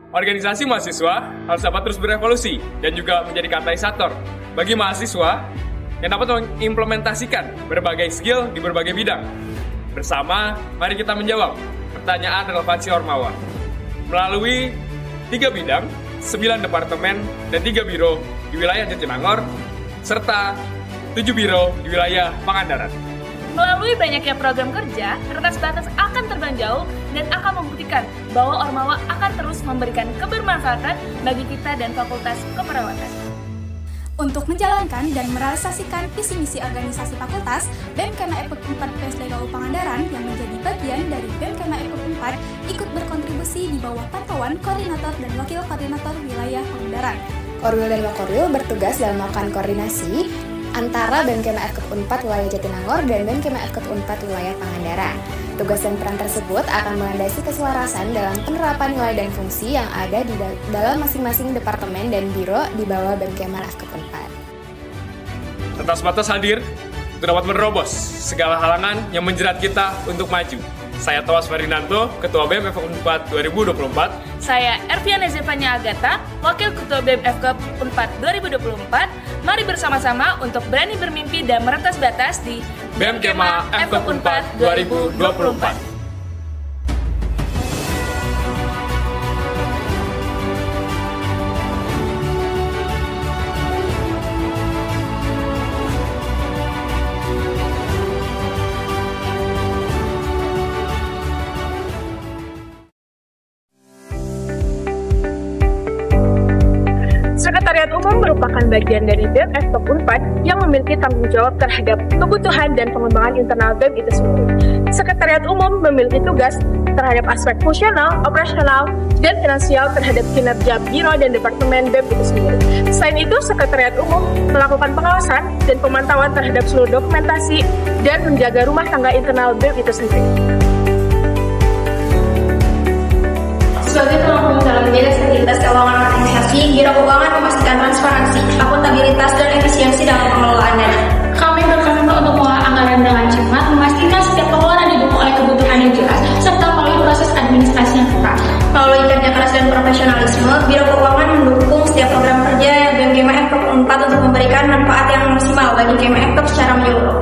Organisasi mahasiswa harus dapat terus berevolusi dan juga menjadi katalisator bagi mahasiswa yang dapat mengimplementasikan berbagai skill di berbagai bidang. Bersama, mari kita menjawab pertanyaan relevansi Ormawa melalui 3 bidang, 9 departemen, dan 3 biro di wilayah Jatinangor, serta 7 biro di wilayah Pangandaran. Melalui banyaknya program kerja, Kertas Batas akan terbang jauh dan akan membuktikan bahwa Ormawa akan terus memberikan kebermanfaatan bagi kita dan Fakultas Keperawatan. Untuk menjalankan dan merealisasikan visi misi organisasi fakultas, BEM Kema FKUP 4 PSDKU Pangandaran yang menjadi bagian dari BEM Kema FKUP 4 ikut berkontribusi di bawah pantauan koordinator dan wakil koordinator wilayah Pangandaran. Korwil dan Wakorwil bertugas dalam melakukan koordinasi antara BEM Kema FKUP 4 wilayah Jatinangor dan BEM Kema FKUP 4 wilayah Pangandaran. Tugas dan peran tersebut akan melandasi keselarasan dalam penerapan nilai dan fungsi yang ada di dalam masing-masing departemen dan biro di bawah BEM Kema FKUP 4. Kertas Batas hadir untuk dapat menerobos segala halangan yang menjerat kita untuk maju. Saya Thomas Ferdinando, Ketua BEM FKUP 4 2024. Saya Erviana Zevanya Agatha, Wakil Ketua BEM FKUP 4 2024. Mari bersama-sama untuk berani bermimpi dan meretas batas di BEM Kema FKUP 4 2024. Sekretariat Umum merupakan bagian dari BEM FKUP 4 yang memiliki tanggung jawab terhadap kebutuhan dan pengembangan internal BEM itu sendiri. Sekretariat Umum memiliki tugas terhadap aspek fungsional, operasional, dan finansial terhadap kinerja biro dan departemen BEM itu sendiri. Selain itu, Sekretariat Umum melakukan pengawasan dan pemantauan terhadap seluruh dokumentasi dan menjaga rumah tangga internal BEM itu sendiri. Sebagai pemangku dalam menjaga stabilitas keuangan organisasi, Biro Keuangan memastikan transparansi, akuntabilitas, dan efisiensi dalam pengelolaan dana. Kami berkomitmen untuk mengelola anggaran dengan cermat, memastikan setiap pengeluaran didukung oleh kebutuhan yang jelas, serta melalui proses administrasi yang ketat. Melalui kerja keras dan profesionalisme, Biro Keuangan mendukung setiap program kerja BEM Kema FKUP 4 untuk memberikan manfaat yang maksimal bagi Kema FKUP secara menyeluruh.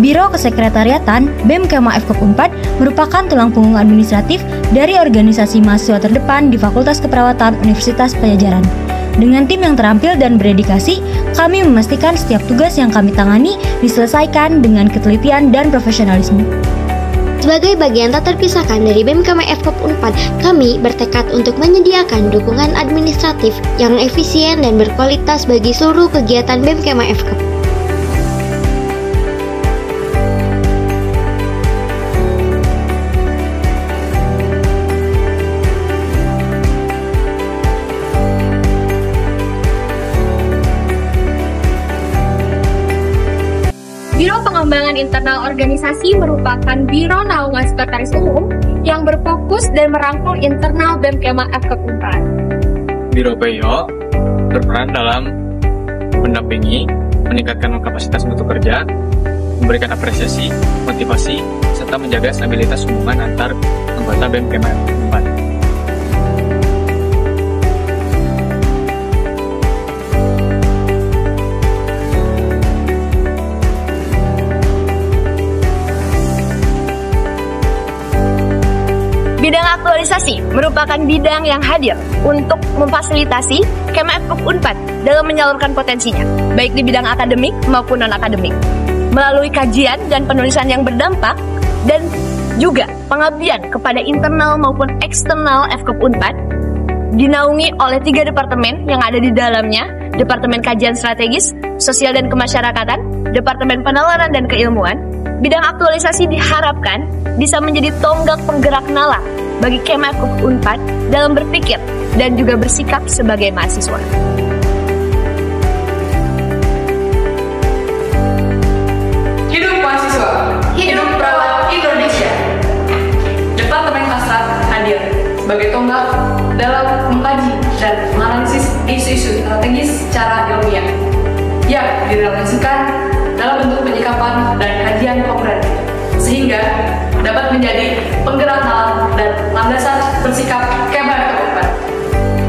Biro Kesekretariatan BEM Kema FKUP 4 merupakan tulang punggung administratif dari organisasi mahasiswa terdepan di Fakultas Keperawatan Universitas Padjadjaran. Dengan tim yang terampil dan berdedikasi, kami memastikan setiap tugas yang kami tangani diselesaikan dengan ketelitian dan profesionalisme. Sebagai bagian tak terpisahkan dari BEM Kema FKUP 4, kami bertekad untuk menyediakan dukungan administratif yang efisien dan berkualitas bagi seluruh kegiatan BEM Kema FKUP. Biro Pengembangan Internal Organisasi merupakan biro naungan Sekretaris Umum yang berfokus dan merangkul internal BEM Kema FKUP 4. Biro PIO berperan dalam mendampingi, meningkatkan kapasitas mutu kerja, memberikan apresiasi, motivasi, serta menjaga stabilitas hubungan antar anggota BEM Kema FKUP 4. Bidang aktualisasi merupakan bidang yang hadir untuk memfasilitasi Kema FKUP 4 dalam menyalurkan potensinya, baik di bidang akademik maupun non-akademik, melalui kajian dan penulisan yang berdampak, dan juga pengabdian kepada internal maupun eksternal FKUP 4, dinaungi oleh 3 departemen yang ada di dalamnya, Departemen Kajian Strategis, Sosial dan Kemasyarakatan, Departemen Penalaran dan Keilmuan. Bidang aktualisasi diharapkan bisa menjadi tonggak penggerak nalar bagi Kema FKUP 4 dalam berpikir dan juga bersikap sebagai mahasiswa. Hidup mahasiswa, hidup perawat Indonesia. Departemen Kasat hadir sebagai tonggak dalam mengkaji dan strategis secara ilmiah yang direalisasikan dalam bentuk penyikapan dan kajian komprehensif sehingga dapat menjadi penggerak nalar dan landasan bersikap Kema FKUP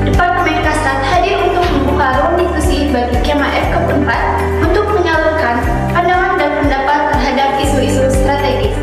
4. Departemen Kastat hadir untuk membuka ruang diskusi bagi Kema FKUP 4 untuk menyalurkan pandangan dan pendapat terhadap isu-isu strategis.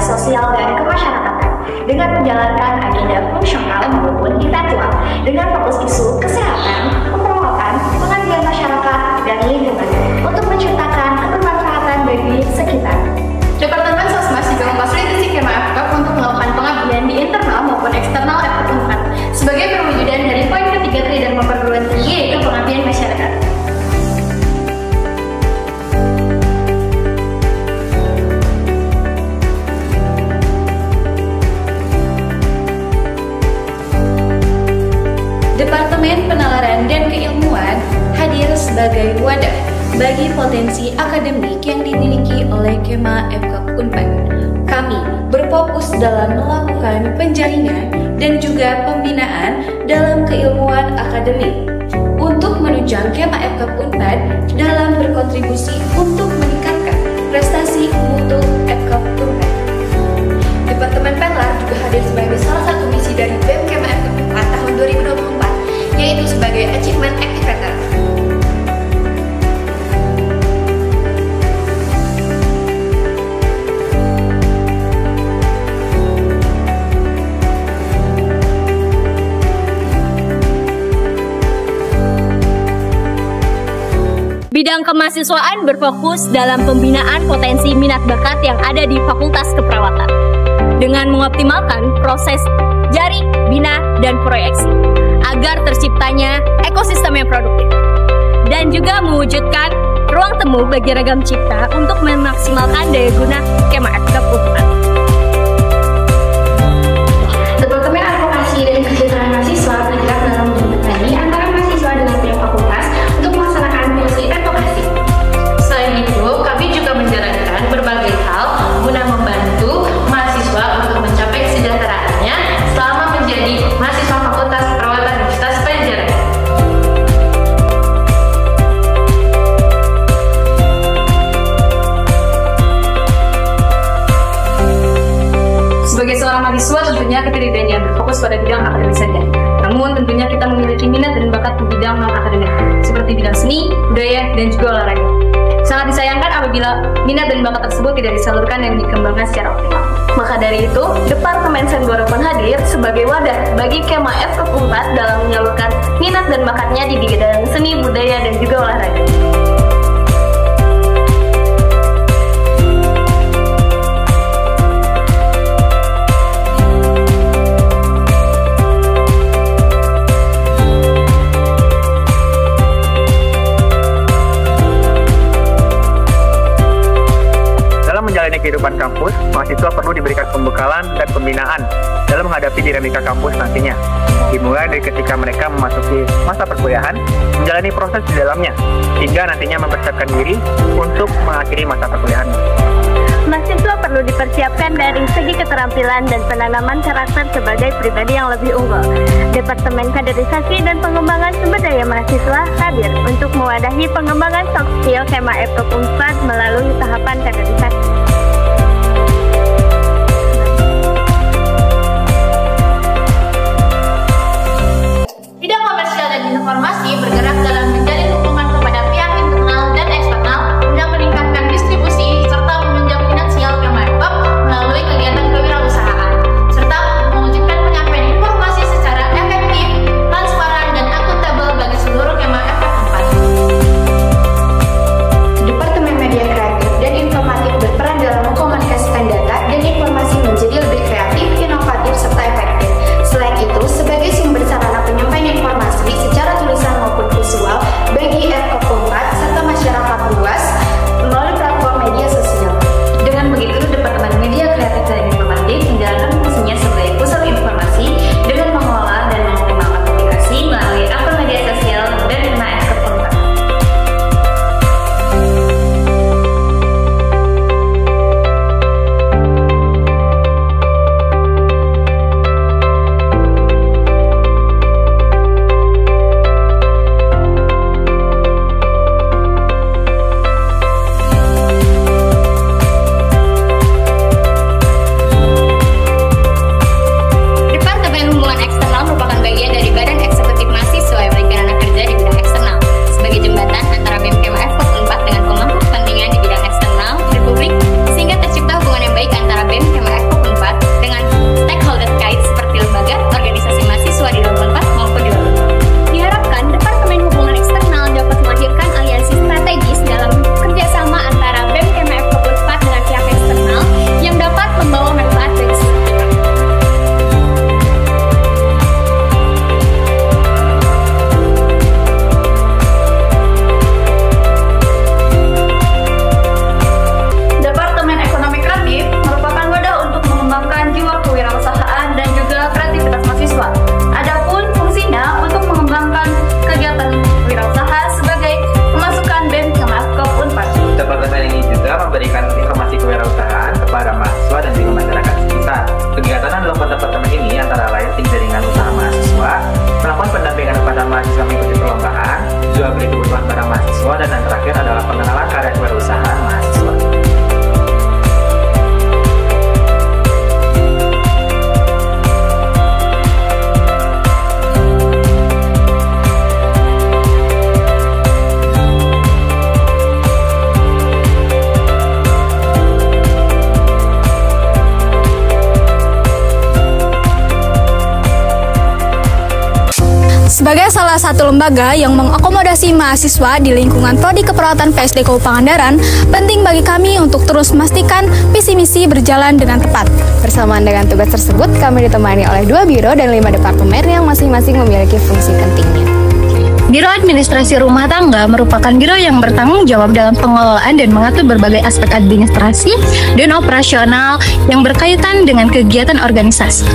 Sosial dan kemasyarakatan dengan menjalankan agenda fungsional maupun intelektual dengan fokus isu kesehatan, pemerawatan, pengabdian masyarakat, dan lingkungan untuk menciptakan kebermanfaatan bagi sekitar. Departemen Sosmas juga memfasilitasi Kema FKUP untuk melakukan pengabdian di internal maupun eksternal FKUP 4 sebagai perwujudan dari poin ketiga Tridharma perguruan tinggi yaitu pengabdian masyarakat. Departemen Penalaran dan Keilmuan hadir sebagai wadah bagi potensi akademik yang dimiliki oleh Kema FKUP 4. Kami berfokus dalam melakukan penjaringan dan juga pembinaan dalam keilmuan akademik untuk menunjang Kema FKUP 4 dalam berkontribusi untuk meningkatkan prestasi mutu FKUP 4. Departemen Penlar juga hadir sebagai salah satu misi dari BEM Kema FKUP 4 tahun 2024, yaitu sebagai Achievement Activator. Bidang kemahasiswaan berfokus dalam pembinaan potensi minat bakat yang ada di Fakultas Keperawatan dengan mengoptimalkan proses jaring, bina, dan proyeksi agar terciptanya ekosistem yang produktif dan juga mewujudkan ruang temu bagi ragam cipta untuk memaksimalkan daya guna Kema FKUP 4. Departemen Advokasi dan Kesejahteraan Mahasiswa bergerak dalam menjembatani antara mahasiswa dengan pihak fakultas untuk melaksanakan fungsi advokasi. Selain itu, kami juga menjalankan berbagai hal guna membantu mahasiswa untuk mencapai kesejahteraannya selama menjadi mahasiswa Fakultas Keperawatan Universitas Padjadjaran. Sebagai seorang mahasiswa, tentunya kita tidak hanya berfokus pada bidang akademik saja. Namun tentunya kita memiliki minat dan bakat di bidang non-akademik, seperti bidang seni, budaya, dan juga olahraga. Sangat disayangkan apabila minat dan bakat tersebut tidak disalurkan dan dikembangkan secara optimal. Maka dari itu, Departemen Senggoro pun hadir sebagai wadah bagi Kema FKUP 4 dalam menyalurkan minat dan bakatnya di bidang seni, budaya, dan juga olahraga. Menjalani kehidupan kampus, mahasiswa perlu diberikan pembekalan dan pembinaan dalam menghadapi dinamika kampus nantinya. Dimulai dari ketika mereka memasuki masa perkuliahan, menjalani proses di dalamnya, hingga nantinya mempersiapkan diri untuk mengakhiri masa perkuliahan. Mahasiswa perlu dipersiapkan dari segi keterampilan dan penanaman karakter sebagai pribadi yang lebih unggul. Departemen Kaderisasi dan Pengembangan Sumber Daya Mahasiswa hadir untuk mewadahi pengembangan soft skill Kema FKUP 4 melalui tahapan kaderisasi. Bidang komersial dan informasi bergerak dalam menjalin hubungan kepada pihak internal dan eksternal guna meningkatkan distribusi serta menunjang finansial Kema FKUP melalui kegiatan kewirausahaan serta mewujudkan penyampaian informasi secara efektif, transparan, dan akuntabel bagi seluruh Kema FKUP 4. Departemen Media Kreatif dan Informatif berperan mahasiswa mengikuti perlombaan, jual beli kebutuhan barang mahasiswa, dan yang terakhir adalah pengenalan karya kewirausahaan mahasiswa. Sebagai salah satu lembaga yang mengakomodasi mahasiswa di lingkungan Prodi Keperawatan PSDKU Pangandaran, penting bagi kami untuk terus memastikan visi misi berjalan dengan tepat. Bersamaan dengan tugas tersebut, kami ditemani oleh 2 biro dan 5 departemen yang masing-masing memiliki fungsi pentingnya. Biro Administrasi Rumah Tangga merupakan biro yang bertanggung jawab dalam pengelolaan dan mengatur berbagai aspek administrasi dan operasional yang berkaitan dengan kegiatan organisasi.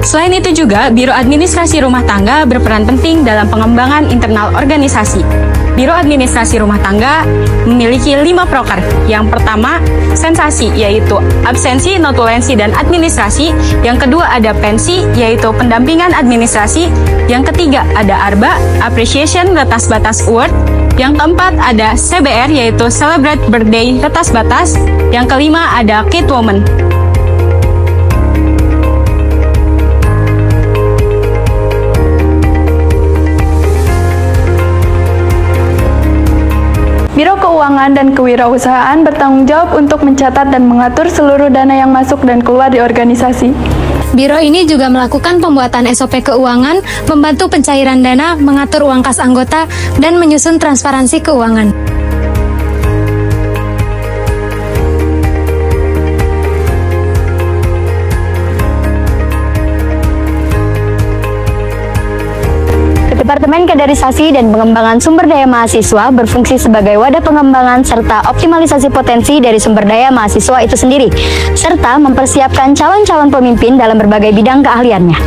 Selain itu juga, Biro Administrasi Rumah Tangga berperan penting dalam pengembangan internal organisasi. Biro Administrasi Rumah Tangga memiliki 5 proker. Yang pertama, sensasi, yaitu absensi, notulensi, dan administrasi. Yang kedua ada pensi, yaitu pendampingan administrasi. Yang ketiga ada ARBA, Appreciation Retas Batas Award. Yang keempat ada CBR, yaitu Celebrate Birthday Retas Batas. Yang kelima ada Kid Woman. Biro Keuangan dan Kewirausahaan bertanggung jawab untuk mencatat dan mengatur seluruh dana yang masuk dan keluar di organisasi. Biro ini juga melakukan pembuatan SOP keuangan, membantu pencairan dana, mengatur uang kas anggota, dan menyusun transparansi keuangan. Departemen Kaderisasi dan Pengembangan Sumber Daya Mahasiswa berfungsi sebagai wadah pengembangan serta optimalisasi potensi dari sumber daya mahasiswa itu sendiri, serta mempersiapkan calon-calon pemimpin dalam berbagai bidang keahliannya.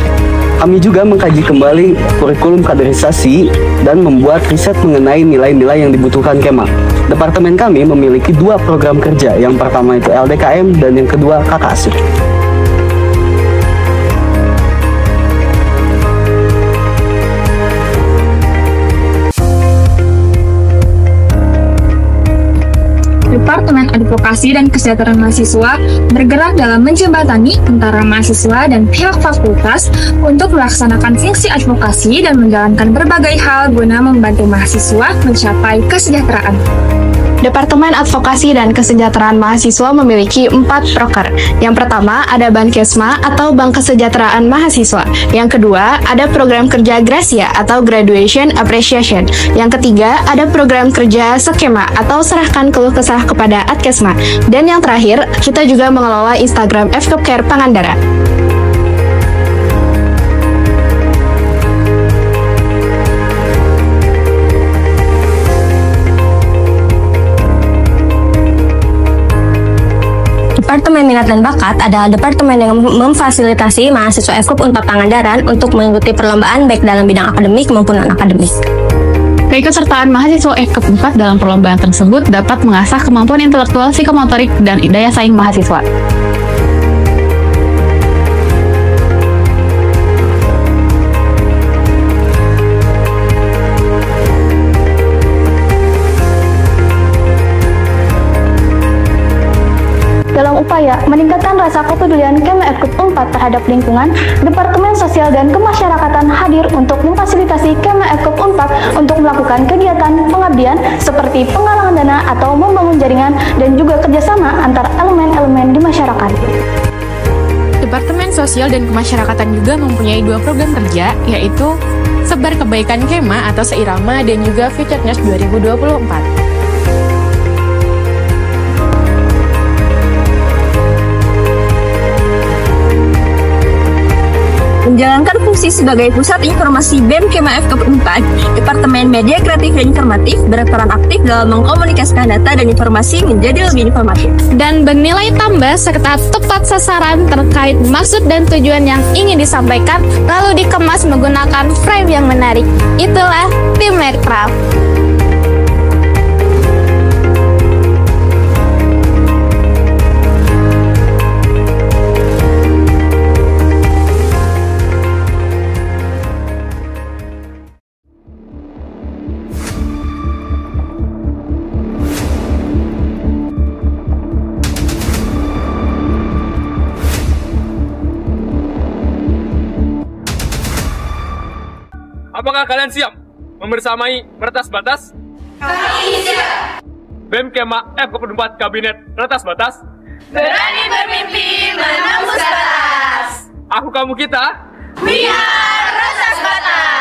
Kami juga mengkaji kembali kurikulum kaderisasi dan membuat riset mengenai nilai-nilai yang dibutuhkan Kema. Departemen kami memiliki 2 program kerja, yang pertama itu LDKM dan yang kedua KKASIP. Departemen Advokasi dan Kesejahteraan Mahasiswa bergerak dalam menjembatani antara mahasiswa dan pihak fakultas untuk melaksanakan fungsi advokasi dan menjalankan berbagai hal guna membantu mahasiswa mencapai kesejahteraan. Departemen Advokasi dan Kesejahteraan Mahasiswa memiliki 4 proker. Yang pertama ada Bankesma atau Bank Kesejahteraan Mahasiswa. Yang kedua ada program kerja Gracia atau Graduation Appreciation. Yang ketiga ada program kerja Skema atau serahkan keluh kesah kepada Adkesma. Dan yang terakhir kita juga mengelola Instagram FKPCare Pangandaran. Departemen Minat dan Bakat adalah departemen yang memfasilitasi mahasiswa FKUP Unpad Pangandaran untuk mengikuti perlombaan baik dalam bidang akademik maupun non-akademik. Keikutsertaan mahasiswa FKUP Unpad dalam perlombaan tersebut dapat mengasah kemampuan intelektual, psikomotorik, dan daya saing mahasiswa. Dalam upaya meningkatkan rasa kepedulian Kema FKUP Unpad terhadap lingkungan, Departemen Sosial dan Kemasyarakatan hadir untuk memfasilitasi Kema FKUP Unpad untuk melakukan kegiatan pengabdian seperti penggalangan dana atau membangun jaringan dan juga kerjasama antar elemen-elemen di masyarakat. Departemen Sosial dan Kemasyarakatan juga mempunyai 2 program kerja, yaitu Sebar Kebaikan Kema atau Seirama dan juga Futureness 2024. Menjalankan fungsi sebagai pusat informasi BEM Kema FKUP Unpad, Departemen Media Kreatif dan Informatif berperan aktif dalam mengkomunikasikan data dan informasi menjadi lebih informatif dan bernilai tambah serta tepat sasaran terkait maksud dan tujuan yang ingin disampaikan, lalu dikemas menggunakan frame yang menarik. Itulah tim Mercraft. Apakah kalian siap membersamai Retas Batas? Kami siap. BEM Kema FKUP 4 Kabinet Retas Batas. Berani bermimpi menembus batas. Aku kamu kita. We are Retas Batas.